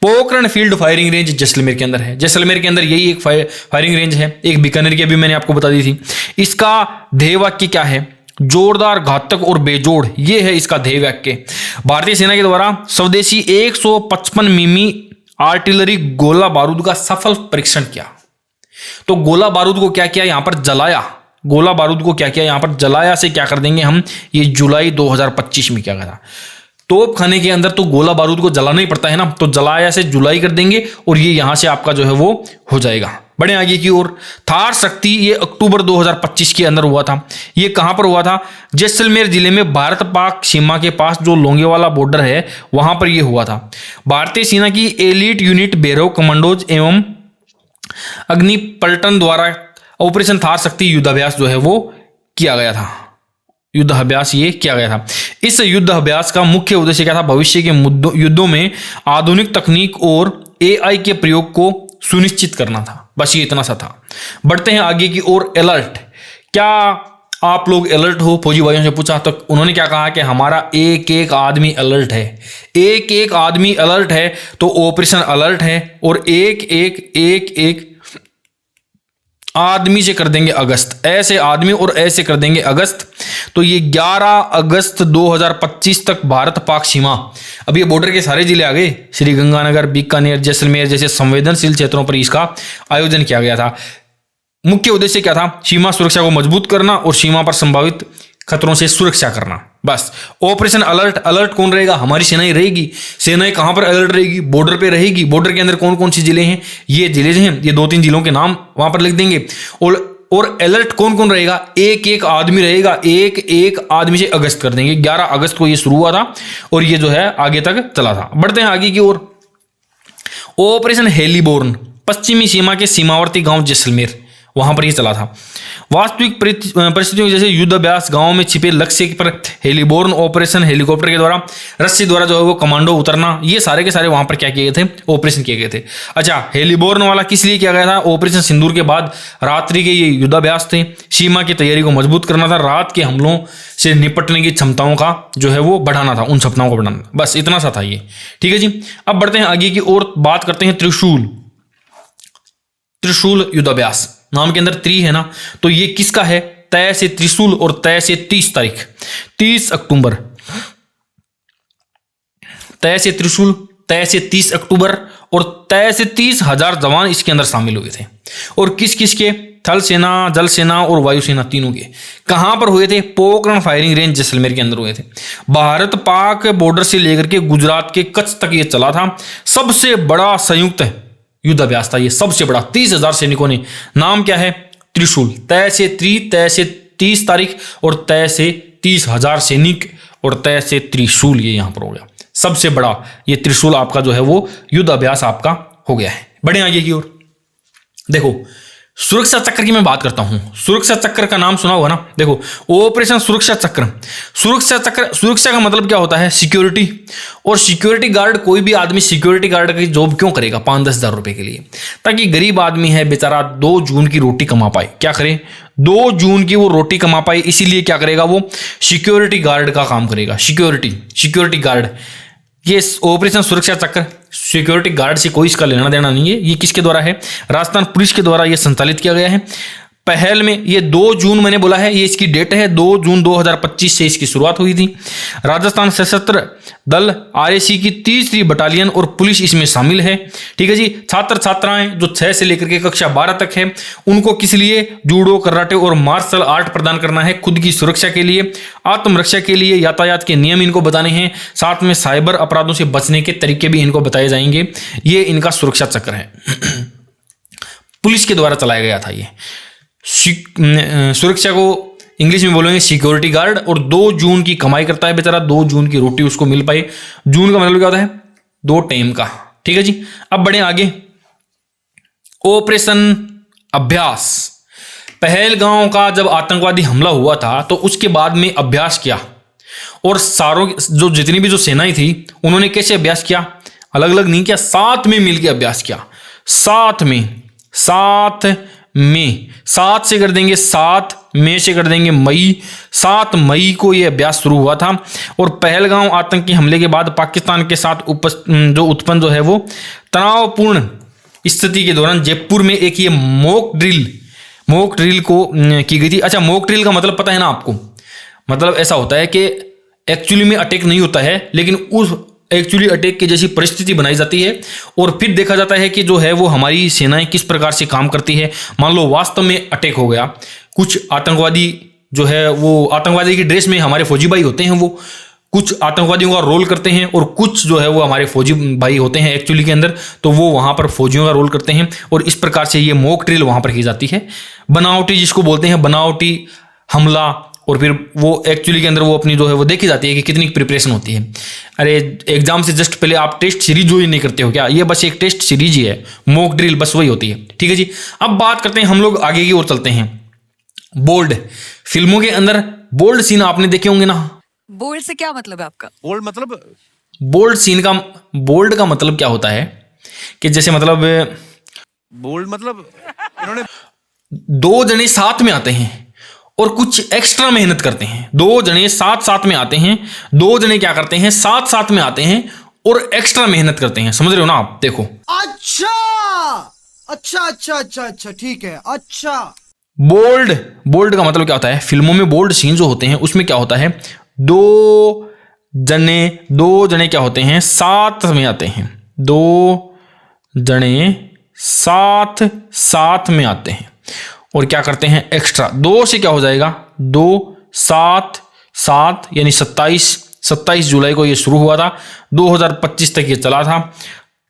Pokhran field firing range Jaisalmer के अंदर है। जैसलमेर के अंदर यही एक फायरिंग रेंज है, एक बीकानेर की अभी मैंने आपको बता दी थी। इसका ध्येय वाक्य क्या है, जोरदार, घातक और बेजोड़, ये है इसका ध्येय वाक्य। भारतीय सेना के द्वारा स्वदेशी 155 मिमी आर्टिलरी गोला बारूद का सफल परीक्षण किया। तो गोला बारूद को क्या किया, यहां पर जलाया। गोला बारूद को क्या किया, यहां पर जलाया से क्या कर देंगे हम, ये जुलाई 2025 में क्या गया था। तोप खाने के अंदर तो गोला बारूद को जलाना ही पड़ता है ना, तो जलाया से जुलाई कर देंगे और ये यहां से आपका जो है वो हो जाएगा। बड़े आगे की ओर, थार शक्ति ये अक्टूबर 2025 के अंदर हुआ था। ये कहां पर हुआ था, जैसलमेर जिले में भारत पाक सीमा के पास जो लोंगेवाला बॉर्डर है वहां पर ये हुआ था। भारतीय सेना की एलीट यूनिट भैरव कमांडोज एवं अग्निपल्टन द्वारा ऑपरेशन थार शक्ति युद्धाभ्यास जो है वो किया गया था। युद्धाभ्यास ये किया गया था। इस युद्धाभ्यास का मुख्य उद्देश्य क्या था, भविष्य के युद्धों में आधुनिक तकनीक और एआई के प्रयोग को सुनिश्चित करना था। बस ये इतना सा था। बढ़ते हैं आगे की ओर। अलर्ट, क्या आप लोग अलर्ट हो? फौजी भाइयों से पूछा तो उन्होंने क्या कहा कि हमारा एक एक आदमी अलर्ट है। एक एक आदमी अलर्ट है तो ऑपरेशन अलर्ट है, और एक आदमी से कर देंगे अगस्त, ऐसे आदमी और ऐसे कर देंगे अगस्त। तो ये 11 अगस्त 2025 तक भारत पाक सीमा, अब ये बॉर्डर के सारे जिले आ गए, श्री गंगानगर, बीकानेर, जैसलमेर जैसे संवेदनशील क्षेत्रों पर इसका आयोजन किया गया था। मुख्य उद्देश्य क्या था, सीमा सुरक्षा को मजबूत करना और सीमा पर संभावित खतरों से सुरक्षा करना। बस ऑपरेशन अलर्ट। अलर्ट कौन रहेगा, हमारी सेनाएं रहेगी। सेनाएं कहां पर अलर्ट रहेगी, बॉर्डर पे रहेगी। बॉर्डर के अंदर कौन कौन से जिले हैं, ये जिले हैं, ये 2-3 जिलों के नाम वहां पर लिख देंगे। और अलर्ट कौन कौन रहेगा, एक एक आदमी रहेगा। एक एक आदमी से अगस्त कर देंगे। 11 अगस्त को ये शुरू हुआ था और ये जो है आगे तक चला था। बढ़ते हैं आगे की ओर। ऑपरेशन हेलीबोर्न, पश्चिमी सीमा के सीमावर्ती गांव जैसलमेर, वहां पर ये चला था। वास्तविक परिस्थितियों जैसे युद्धाभ्यास, गांव में छिपे लक्ष्य पर हेलीबोर्न ऑपरेशन, हेलीकॉप्टर के द्वारा, रस्सी द्वारा जो है वो कमांडो उतरना, ये सारे के सारे वहां पर क्या किए गए थे, ऑपरेशन किए गए थे। अच्छा, हेलीबोर्न वाला किस लिए किया गया था, ऑपरेशन सिंदूर के बाद रात्रि के ये युद्धाभ्यास थे, सीमा की तैयारी को मजबूत करना था, रात के हमलों से निपटने की क्षमताओं का जो है वो बढ़ाना था, उन क्षमताओं को बढ़ाना था। बस इतना सा था ये। ठीक है जी, अब बढ़ते हैं आगे की ओर। बात करते हैं त्रिशूल युद्धाभ्यास। नाम के अंदर त्रि है ना, तो ये किसका है, तय से त्रिशूल और तय से 30 तारीख, 30 अक्टूबर। तय से त्रिशूल, तय से 30 अक्टूबर और तय से 30,000 जवान इसके अंदर शामिल हुए थे। और किस किस के, थल सेना, जल सेना और वायुसेना तीनों के। कहां पर हुए थे, पोखरण फायरिंग रेंज जैसलमेर के अंदर हुए थे। भारत पाक बॉर्डर से लेकर के गुजरात के कच्छ तक ये चला था। सबसे बड़ा संयुक्त युद्धाभ्यास था ये, सबसे बड़ा। 30,000 सैनिकों ने। नाम क्या है, त्रिशूल। तय से 30 तारीख और तय से 30,000 सैनिक और तय से त्रिशूल, ये यहां पर हो गया। सबसे बड़ा ये त्रिशूल आपका जो है वो युद्धाभ्यास आपका हो गया है। बढ़े आगे की ओर। देखो, सुरक्षा चक्र की मैं बात करता हूं। सुरक्षा चक्र का नाम सुना होगा ना। देखो, ऑपरेशन सुरक्षा चक्र। सुरक्षा का मतलब क्या होता है, सिक्योरिटी। और सिक्योरिटी गार्ड, कोई भी आदमी सिक्योरिटी गार्ड की जॉब क्यों करेगा 5-10 हज़ार रुपए के लिए, ताकि गरीब आदमी है बेचारा 2 जून की रोटी कमा पाए। क्या करे, 2 जून की वो रोटी कमा पाए, इसीलिए क्या करेगा, वो सिक्योरिटी गार्ड का काम करेगा। सिक्योरिटी गार्ड, ये ऑपरेशन सुरक्षा चक्र सिक्योरिटी गार्ड से कोई इसका लेना देना नहीं है। ये किसके द्वारा है, राजस्थान पुलिस के द्वारा ये संचालित किया गया है। पहल में ये 2 जून मैंने बोला है, ये इसकी डेट है, 2 जून 2025 से इसकी शुरुआत हुई थी। राजस्थान सशस्त्र दल आरएसी की 3री बटालियन और पुलिस इसमें शामिल है। ठीक है जी। छात्र छात्राएं जो 6 से लेकर के कक्षा 12 तक है, उनको किस लिए, जूडो, कराटे और मार्शल आर्ट प्रदान करना है, खुद की सुरक्षा के लिए, आत्मरक्षा के लिए, यातायात के नियम इनको बताने हैं, साथ में साइबर अपराधों से बचने के तरीके भी इनको बताए जाएंगे। ये इनका सुरक्षा चक्र है। पुलिस के द्वारा चलाया गया था ये। सुरक्षा को इंग्लिश में बोलेंगे सिक्योरिटी गार्ड। और 2 जून की कमाई करता है बेचारा, 2 जून की रोटी उसको मिल पाए। जून का मतलब क्या होता है, 2 टाइम का। ठीक है जी। अब बढ़े आगे। ऑपरेशन अभ्यास। पहलगांव का जब आतंकवादी हमला हुआ था तो उसके बाद में अभ्यास किया, और सारों जो जितनी भी जो सेनाएं थी उन्होंने कैसे अभ्यास किया, अलग अलग नहीं किया, साथ में मिलकर अभ्यास किया। साथ में 7 से कर देंगे 7 मई से कर देंगे मई। 7 मई को यह अभ्यास शुरू हुआ था। और पहलगांव आतंकी हमले के बाद पाकिस्तान के साथ उत्पन्न जो है वो तनावपूर्ण स्थिति के दौरान जयपुर में एक ये मॉक ड्रिल को की गई थी। अच्छा, मॉक ड्रिल का मतलब पता है ना आपको, मतलब ऐसा होता है कि एक्चुअली में अटैक नहीं होता है, लेकिन एक्चुअली अटैक की जैसी परिस्थिति बनाई जाती है और फिर देखा जाता है कि जो है वो हमारी सेनाएं किस प्रकार से काम करती है। मान लो वास्तव में अटैक हो गया, कुछ आतंकवादी जो है वो आतंकवादी की ड्रेस में हमारे फौजी भाई होते हैं, वो कुछ आतंकवादियों का रोल करते हैं और कुछ जो है वो हमारे फौजी भाई होते हैं एक्चुअली के अंदर, तो वो वहां पर फौजियों का रोल करते हैं और इस प्रकार से ये मॉक ड्रिल वहां पर की जाती है। बनावटी जिसको बोलते हैं बनावटी हमला, और फिर वो एक्चुअली के अंदर वो अपनी जो है वो देखी जाती है कि कितनी प्रिपरेशन होती है। अरे एग्जाम से जस्ट पहले आप टेस्ट सीरीज जो ही नहीं करते हो क्या? ये बस एक टेस्ट सीरीज ही है, मॉक ड्रिल बस वही होती है। ठीक है जी, अब बात करते हैं हम लोग आगे की ओर चलते हैं। बोल्ड, फिल्मों के अंदर बोल्ड सीन आपने देखे होंगे ना। बोल्ड से क्या मतलब है आपका? बोल्ड मतलब बोल्ड सीन का, बोल्ड का मतलब क्या होता है कि जैसे मतलब बोल्ड मतलब इन्होंने दो जने साथ में आते हैं और कुछ एक्स्ट्रा मेहनत करते हैं। दो जने साथ साथ में आते हैं, दो जने क्या करते हैं, साथ साथ में आते हैं और एक्स्ट्रा मेहनत करते हैं। समझ रहे हो ना आप? देखो अच्छा अच्छा अच्छा अच्छा अच्छा, ठीक है, अच्छा। बोल्ड, बोल्ड का मतलब क्या होता है? फिल्मों में बोल्ड सीन जो होते हैं उसमें क्या होता है, दो जने क्या होते हैं, साथ में आते हैं। दो जने साथ में आते हैं और क्या करते हैं, एक्स्ट्रा। दो से क्या हो जाएगा, दो सात यानी 27 जुलाई को ये शुरू हुआ था, 2025 तक ये चला था।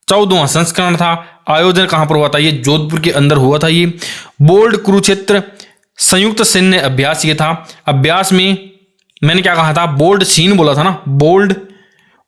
14वां संस्करण था। आयोजन कहां पर हुआ था? ये जोधपुर के अंदर हुआ था। ये बोल्ड कुरुक्षेत्र संयुक्त सैन्य अभ्यास ये था। अभ्यास में मैंने क्या कहा था, बोल्ड सीन बोला था ना,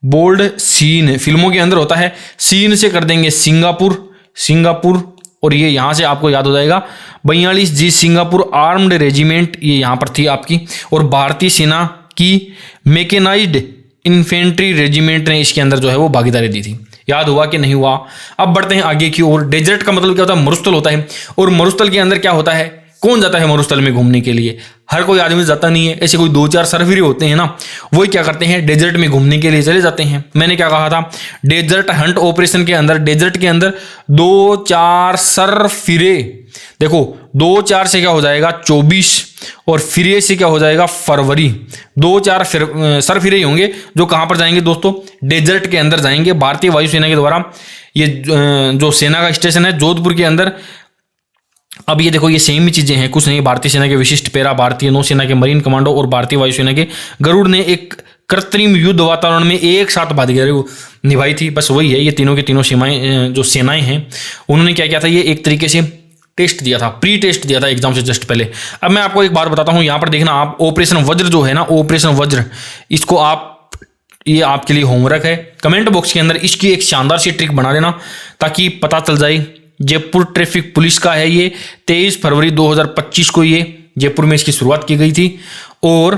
बोल्ड सीन फिल्मों के अंदर होता है। सीन से कर देंगे सिंगापुर और ये यहां से आपको याद हो जाएगा 42 जी सिंगापुर आर्म्ड रेजिमेंट, ये यहां पर थी आपकी। और भारतीय सेना की मैकेनाइज्ड इन्फेंट्री रेजिमेंट ने इसके अंदर जो है वो भागीदारी दी थी। याद हुआ कि नहीं हुआ? अब बढ़ते हैं आगे की ओर। डेजर्ट का मतलब क्या होता है, मरुस्थल होता है। और मरुस्थल के अंदर क्या होता है, कौन जाता है मरुस्थल में घूमने के लिए? हर कोई आदमी जाता नहीं है, ऐसे कोई 2-4 सरफिरे होते हैं ना, वही क्या करते हैं, डेजर्ट में घूमने के लिए चले जाते हैं। मैंने क्या कहा था, डेजर्ट हंट ऑपरेशन के अंदर, डेजर्ट के अंदर 2-4 सरफिरे। देखो 2-4 से क्या हो जाएगा 24 और फिरे से क्या हो जाएगा फरवरी। 2-4 सरफिरे ही होंगे जो कहां पर जाएंगे दोस्तों, डेजर्ट के अंदर जाएंगे भारतीय वायुसेना के द्वारा। ये जो सेना का स्टेशन है जोधपुर के अंदर। अब ये देखो ये सेम ही चीजें हैं, कुछ नहीं। भारतीय सेना के विशिष्ट पैरा, भारतीय नौसेना के मरीन कमांडो और भारतीय वायुसेना के गरुड़ ने एक कृत्रिम युद्ध वातावरण में एक साथ भागीदारी निभाई थी। बस वही है, ये तीनों के तीनों सीमाएं जो सेनाएं हैं उन्होंने क्या किया था, ये एक तरीके से टेस्ट दिया था, प्री टेस्ट दिया था एग्जाम से जस्ट पहले। अब मैं आपको एक बात बताता हूं, यहां पर देखना आप, ऑपरेशन वज्र जो है ना, ऑपरेशन वज्र, इसको आप, ये आपके लिए होमवर्क है। कमेंट बॉक्स के अंदर इसकी एक शानदार सी ट्रिक बना देना ताकि पता चल जाए। जयपुर ट्रैफिक पुलिस का है ये। 23 फरवरी 2025 को ये जयपुर में इसकी शुरुआत की गई थी और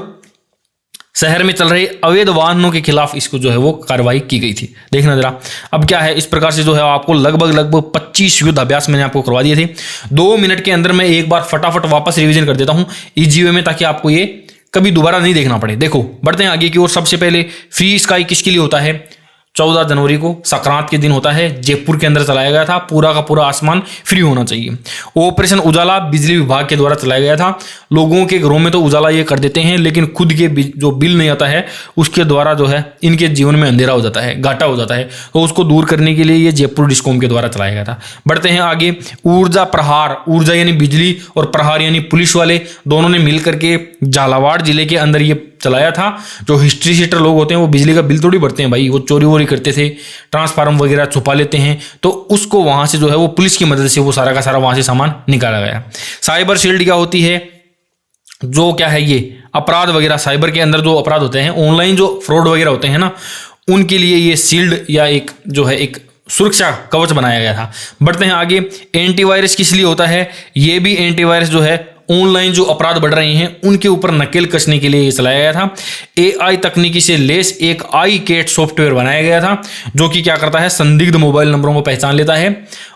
शहर में चल रहे अवैध वाहनों के खिलाफ इसको जो है वो कार्रवाई की गई थी। देखना जरा अब क्या है। इस प्रकार से जो है आपको लगभग 25 युद्ध अभ्यास मैंने आपको करवा दिए थे। 2 मिनट के अंदर मैं एक बार फटाफट वापस रिवीजन कर देता हूं इजी वे में, ताकि आपको ये कभी दोबारा नहीं देखना पड़े। देखो बढ़ते हैं आगे की ओर। सबसे पहले फ्री स्काई किसके लिए होता है? 14 जनवरी को संक्रांत के दिन होता है, जयपुर के अंदर चलाया गया था। पूरा का पूरा आसमान फ्री होना चाहिए। ऑपरेशन उजाला बिजली विभाग के द्वारा चलाया गया था। लोगों के घरों में तो उजाला ये कर देते हैं, लेकिन खुद के जो बिल नहीं आता है उसके द्वारा जो है इनके जीवन में अंधेरा हो जाता है, घाटा हो जाता है। तो उसको दूर करने के लिए ये जयपुर डिस्कॉम के द्वारा चलाया गया था। बढ़ते हैं आगे। ऊर्जा प्रहार, ऊर्जा यानी बिजली और प्रहार यानी पुलिस वाले, दोनों ने मिलकर के झालावाड़ जिले के अंदर ये चलाया था। जो हिस्ट्री शीटर लोग होते हैं वो बिजली का बिल थोड़ी भरते हैं भाई, वो चोरी वोरी करते थे, ट्रांसफार्मर वगैरह छुपा लेते हैं, तो उसको वहां से जो है वो पुलिस की मदद से वो सारा का सारा वहां से सामान निकाला गया। साइबर शील्ड क्या होती है? जो क्या है, ये अपराध वगैरह साइबर के अंदर जो अपराध होते हैं, ऑनलाइन जो फ्रॉड वगैरह होते हैं ना, उनके लिए ये शील्ड या एक जो है एक सुरक्षा कवच बनाया गया था। बढ़ते हैं आगे। एंटीवायरस किस लिए होता है? ये भी एंटीवायरस जो है ऑनलाइन जो अपराध बढ़ रहे हैं उनके ऊपर नकेल कसने के लिए चलाया गया था। AI तकनीकी से लेस एक आई कैट सॉफ्टवेयर बनाया गया था जो कि क्या करता है, संदिग्ध मोबाइल नंबरों को पहचान लेता है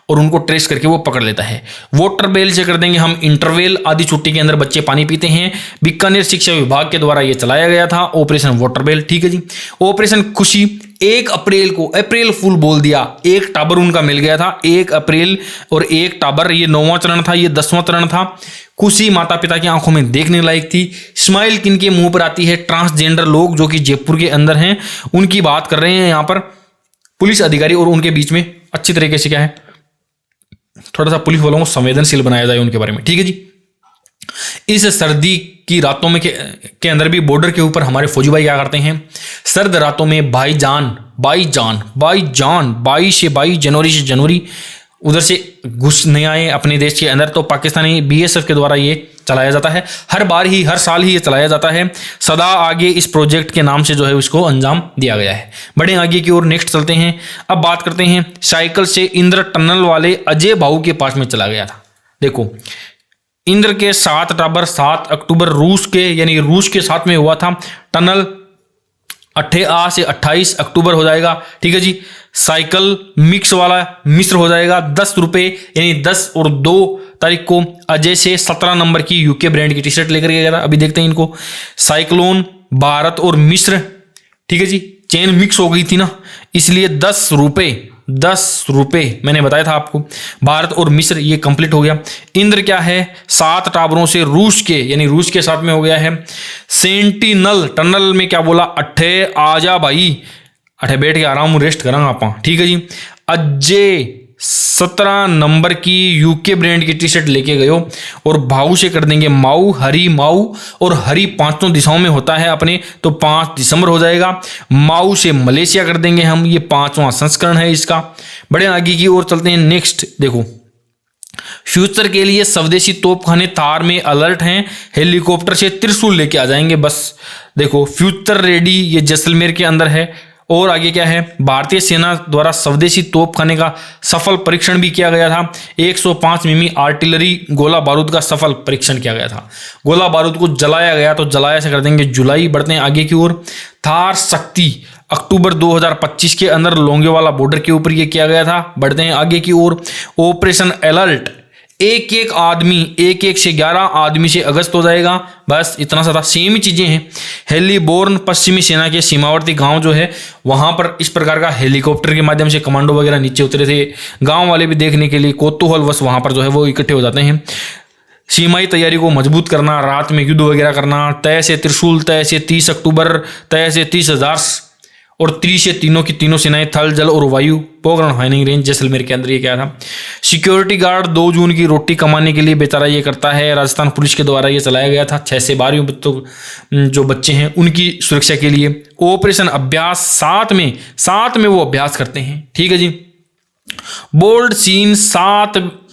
और उनको ट्रेस करके वो पकड़ लेता है। वाटर बेल से कर देंगे हम इंटरवेल। आदि छुट्टी के अंदर बच्चे पानी पीते हैं। बीकानेर शिक्षा विभाग के द्वारा ये चलाया गया था ऑपरेशन वाटर बेल। ठीक है जी। ऑपरेशन खुशी 1 अप्रैल को अप्रैल फुल बोल दिया, एक टाबर उनका मिल गया था 1 अप्रैल, और एक टाबर, ये 9वां चरण था, ये 10वां चरण था। खुशी माता पिता की आंखों में देखने लायक थी। स्माइल किनके मुंह पर आती है? ट्रांसजेंडर लोग जो कि जयपुर के अंदर हैं, उनकी बात कर रहे हैं यहाँ पर पुलिस अधिकारी, और उनके बीच में अच्छी तरीके से क्या है, थोड़ा सा पुलिस वालों को संवेदनशील बनाया जाए उनके बारे में, ठीक है जी। इस सर्दी की रातों में के अंदर भी बॉर्डर के ऊपर हमारे फौजी भाई क्या करते हैं? सर्द रातों में भाईजान 22 से 22 जनवरी से जनवरी उधर से घुस नहीं आए अपने देश के अंदर, तो पाकिस्तानी बीएसएफ के द्वारा ये चलाया जाता है। हर साल ही ये चलाया जाता है। सदा आगे इस प्रोजेक्ट के नाम से जो है उसको अंजाम दिया गया है। बड़े आगे की ओर नेक्स्ट चलते हैं। अब बात करते हैं साइकिल से इंद्र टनल वाले अजय भाऊ के पास में चला गया था। देखो, इंद्र के 7 टाबर 7 अक्टूबर रूस के साथ में हुआ था। टनल 28 से 28 अक्टूबर हो जाएगा, ठीक है जी। साइकिल मिक्स वाला मिस्र हो जाएगा 10 रुपये, यानी 10 और 2 तारीख को अजय से 17 नंबर की यूके ब्रांड की टी शर्ट लेकर गया था। अभी देखते हैं इनको। साइक्लोन भारत और मिस्र, ठीक है जी, चेन मिक्स हो गई थी ना, इसलिए 10 रुपये मैंने बताया था आपको। भारत और मिस्र ये कंप्लीट हो गया। इंद्र क्या है? 7 टावरों से रूस के साथ में हो गया है। सेंटिनल टनल में क्या बोला? अठे आजा भाई, अठे बैठ के आराम रेस्ट करांगा आप, ठीक है जी। अजय 17 नंबर की यूके ब्रांड की टी शर्ट लेके गयो, और भाऊ से कर देंगे माऊ, और हरी 5 दिशाओं में होता है अपने, तो 5 दिसंबर हो जाएगा। माऊ से मलेशिया कर देंगे हम, ये 5वां संस्करण है इसका। बड़े आगे की ओर चलते हैं। नेक्स्ट देखो, फ्यूचर के लिए स्वदेशी तोपखाने तार में अलर्ट हैं। हेलीकॉप्टर से त्रिशूल लेके आ जाएंगे बस। देखो, फ्यूचर रेडी ये जैसलमेर के अंदर है। और आगे क्या है? भारतीय सेना द्वारा स्वदेशी तोपखाने का सफल परीक्षण भी किया गया था। 105 मिमी आर्टिलरी गोला बारूद का सफल परीक्षण किया गया था। गोला बारूद को जलाया गया, तो जलाया से कर देंगे जुलाई। बढ़ते हैं आगे की ओर। थार शक्ति अक्टूबर 2025 के अंदर लोंगेवाला बॉर्डर के ऊपर ये किया गया था। बढ़ते हैं आगे की ओर। ऑपरेशन अलर्ट 1 से 11 आदमी से अगस्त हो जाएगा, बस इतना सा था। सेम ही चीजें हैं। हेलीबोर्न पश्चिमी सेना के सीमावर्ती गांव जो है वहां पर इस प्रकार का हेलीकॉप्टर के माध्यम से कमांडो वगैरह नीचे उतरे थे। गांव वाले भी देखने के लिए कौतूहलवश वहां पर जो है वो इकट्ठे हो जाते हैं। सीमाई तैयारी को मजबूत करना, रात में युद्ध वगैरह करना। तय से त्रिशूल, तय से 30 अक्टूबर, तय से 30,000 और 30 से तीनों की तीनों सेनाएं थल, जल और वायु पोखरण फायरिंग रेंज जैसलमेर के अंदर ये क्या था। सिक्योरिटी गार्ड 2 जून की रोटी कमाने के लिए बेचारा ये करता है। राजस्थान पुलिस के द्वारा ये चलाया गया था। 6 से 12 बच्चों जो बच्चे हैं उनकी सुरक्षा के लिए। ऑपरेशन अभ्यास 7 में वो अभ्यास करते हैं, ठीक है जी। बोल्ड सीन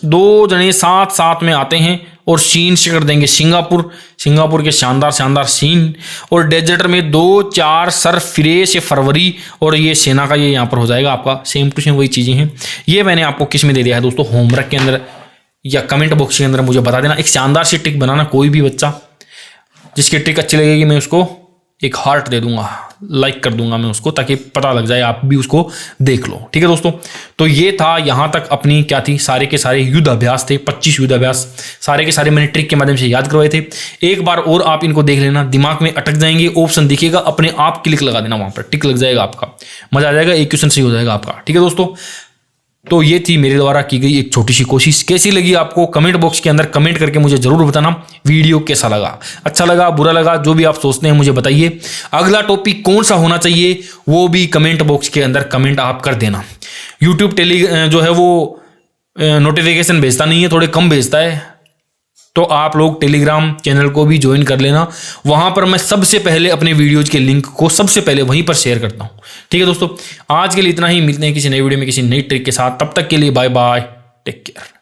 2 जने साथ में आते हैं और सीन से कर देंगे सिंगापुर के शानदार सीन। और डेजर्टर में 2, 4 सरफिरे से फरवरी, और ये सेना का ये यहाँ पर हो जाएगा आपका। सेम टू सेम वही चीजें हैं। ये मैंने आपको किस में दे दिया है दोस्तों, होमवर्क के अंदर या कमेंट बॉक्स के अंदर मुझे बता देना। एक शानदार सी ट्रिक बनाना। कोई भी बच्चा जिसकी ट्रिक अच्छी लगेगी मैं उसको एक हार्ट दे दूंगा, लाइक कर दूंगा मैं उसको, ताकि पता लग जाए, आप भी उसको देख लो, ठीक है दोस्तों। तो ये था यहाँ तक अपनी क्या थी, सारे के सारे युद्ध अभ्यास थे। 25 युद्ध अभ्यास सारे के सारे मैंने ट्रिक के माध्यम से याद करवाए थे। एक बार और आप इनको देख लेना, दिमाग में अटक जाएंगे। ऑप्शन दिखेगा, अपने आप क्लिक लगा देना, वहां पर टिक लग जाएगा आपका, मजा आ जाएगा, एक क्वेश्चन सही हो जाएगा आपका, ठीक है दोस्तों। तो ये थी मेरे द्वारा की गई एक छोटी सी कोशिश। कैसी लगी आपको कमेंट बॉक्स के अंदर कमेंट करके मुझे जरूर बताना। वीडियो कैसा लगा, अच्छा लगा, बुरा लगा, जो भी आप सोचते हैं मुझे बताइए। अगला टॉपिक कौन सा होना चाहिए वो भी कमेंट बॉक्स के अंदर कमेंट आप कर देना। यूट्यूब जो है वो नोटिफिकेशन भेजता नहीं है, थोड़े कम भेजता है, तो आप लोग टेलीग्राम चैनल को भी ज्वाइन कर लेना। वहां पर मैं सबसे पहले अपने वीडियोज के लिंक को सबसे पहले वहीं पर शेयर करता हूं, ठीक है दोस्तों। आज के लिए इतना ही, मिलते हैं किसी नई वीडियो में किसी नई ट्रिक के साथ। तब तक के लिए बाय बाय, टेक केयर।